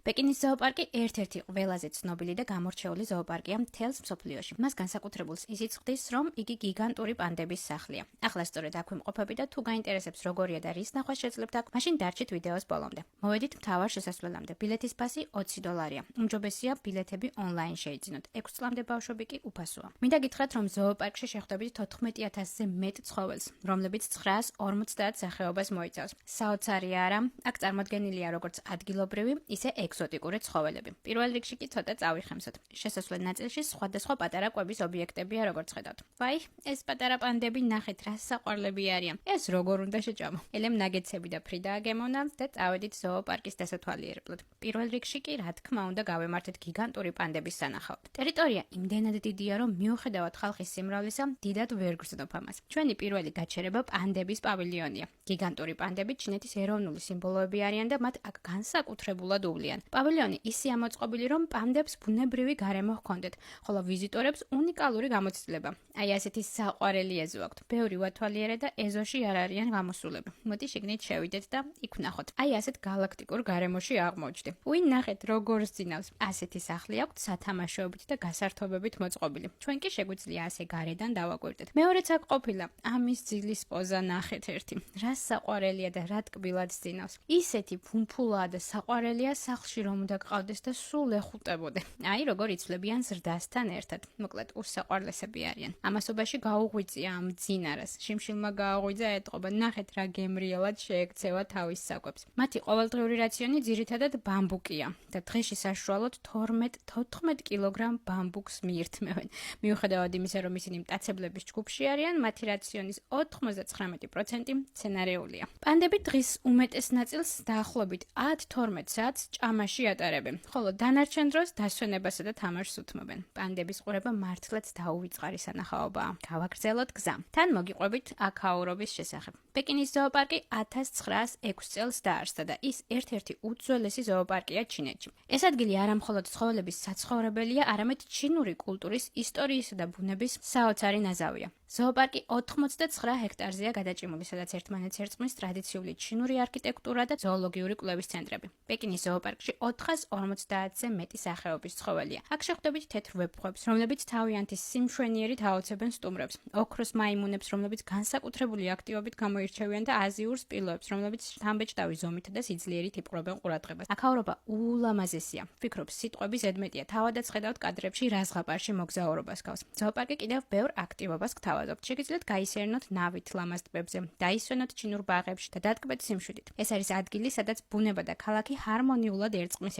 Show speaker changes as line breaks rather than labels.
პეკინის ზოოპარკი ერთ-ერთი ყველაზე ცნობილი და გამორჩეული ზოოპარკია მთელს მსოფლიოში. მას განსაკუთრებულს ისიც ხდის, რომ იგი გიგანტური პანდების სახლია. ახლა სწორედ აქვე მყოფები და თუ გაინტერესებს როგორია და რის ნახვა შეძლებთ აქ, მაშინ დარჩით ვიდეოს ბოლომდე. მოვედით მთავარ შესასვლელამდე. ბილეთის ფასი $20. უმჯობესია ბილეთები ონლაინ შეიძინოთ. 6 წლამდე ბავშვები კი უფასოა. მინდა გითხრათ, რომ ზოოპარკში შეხვდებით 14,000-ზე მეტ ცხოველს, რომლებიც 950 სახეობას მოიცავს. საოცარი არა, აქ წარმოდგენილია როგორც ადგილობრივი, ისე ეგზოტიკური ცხოველები. პირველ რიგში კი ცოტა წავიხემსოთ. შესასვლელ ნაწილში სხვადასხვა პატარა კვების ობიექტებია, როგორც ხედავთ. ვაი, ეს პატარა პანდები ნახეთ რა საყვარლები არიან. ეს როგორ უნდა შეჭამო? ელემ ნაგეცები და ფრიდაა გემოვნა და წავედით ზოოპარკის დასათვალიერებლად. პირველ რიგში კი რა თქმა უნდა გავემართეთ გიგანტური პანდების სანახავად. ტერიტორია იმდენად დიდია, რომ მიუხედავად ხალხის სიმრავლისა, დიდად ვერ გრძნობ ამას. ჩვენი პირველი გაჩერება პანდების პავილიონია. გიგანტური პანდები ჩინეთის ეროვნული სიმბოლოები არიან და მათ აქ განსაკუთრებულად უვლიან. პავილიონი ისე ამოწყობილი, რომ პანდებს ბუნებრივი გარემო ჰქონდეთ, ხოლო ვიზიტორებს უნიკალური გამოცდილება. აი ასეთი საყვარელი ეზო აქვთ. ბევრი ვათვალიერე და ეზოში არ არიან გამოსულები. მოდი შიგნით შევიდეთ და იქ ვნახოთ. აი ასეთ გალაქტიკურ გარემოში აღმოჩნდი. უინ ნახეთ როგორ ზინავს. ასეთი სახლი აქვთ სათამაშოებით და გასართობებით მოწყობილი. ჩვენ კი შეგვიძლია ასე გარედან დავაკვირდეთ. მეორეც აქ ყოფილა. ამის ძილის პოზა ნახეთ ერთი. რა საყვარელია და რა ტკბილად ზინავს. ისეთი ფუმფულაა და საყვარელია სახლში რომ უნდა გყავდეს და სულ ეხუტებოდე. აი როგორ იცვლებიან ზრდასთან ერთად. მოკლედ უსაყვარლესები არიან. ამასობაში გაუღვიწია ამ ძინარას. შიმშილმა გააღვიძა ეტყობა. ნახეთ რა გემრიელად შეექცევა თავის საკვებს. მათი ყოველდღიური რაციონი ძირითადად ბამბუკია და დღეში საშუალოდ 12-14 კილოგრამ ბამბუქს მიირთმევენ. მიუხედავად იმისა, რომ ისინი მტაცებლების ჯგუფში არიან, მათი რაციონის 99% მცენარეულია. პანდები დღის უმეტეს ნაწილს დაახლოებით 10-12 საათს ჭამაში ატარებენ, ხოლო დანარჩენ დროს დასვენებასა და თამაშს უთმობენ. პანდების ყურება მართლაც დაუვიწყარი სანახაობაა. გავაგრძელოთ გზა. თან მოგიყვებით აქაურობის შესახებ. პეკინის ზოოპარკი 1906 წელს დაარსდა და ის ერთ-ერთი უძველესი ზოოპარკია ჩინეთში. ეს ადგილი არა მხოლოდ ცხოველების საცხოვრებელია, არამედ ჩინური კულტურის, ისტორიისა და ბუნების საოცარი ნაზავია. ზოოპარკი 89 ჰექტარზეა გადაჭიმული, სადაც ერთმანეთს ერწყმის ტრადიციული ჩინური არქიტექტურა და ზოოლოგიური კვლევის ცენტრები. პეკინის ზოოპარკში 450-ზე მეტი სახეობის ცხოველია. აქ შეხვდებით თეთრ ვეფხვებს, რომლებიც თავიანთი სიმშვენიერით აოცებენ სტუმრებს, ოქროს მაიმუნებს, რომლებიც განსაკუთრებული აქტივობით გამოირჩევიან და აზიურ სპილოებს, რომლებიც შთამბეჭდავი ზომითა და სიძლიერით იპყრობენ ყურადღებას. აქაურობა ულამაზესია. ვფიქრობ, სიტყვები ზედმეტია. თავადაც ხედავთ კადრებში რა ზღაპარში მოგზაურობას გავს. ზოოპარკი კიდევ ბევრ აქტივობას გთავაზობთ. შეგიძლიათ გაისერნოთ ნავით ლამაზ ტბებზე, დაისვენოთ ჩინურ ბაღებში და დატკბეთ სიმშვიდით. ეს არის ადგილი, სადაც ბუნება და ქალაქი ჰარმონიულად ერწყმის.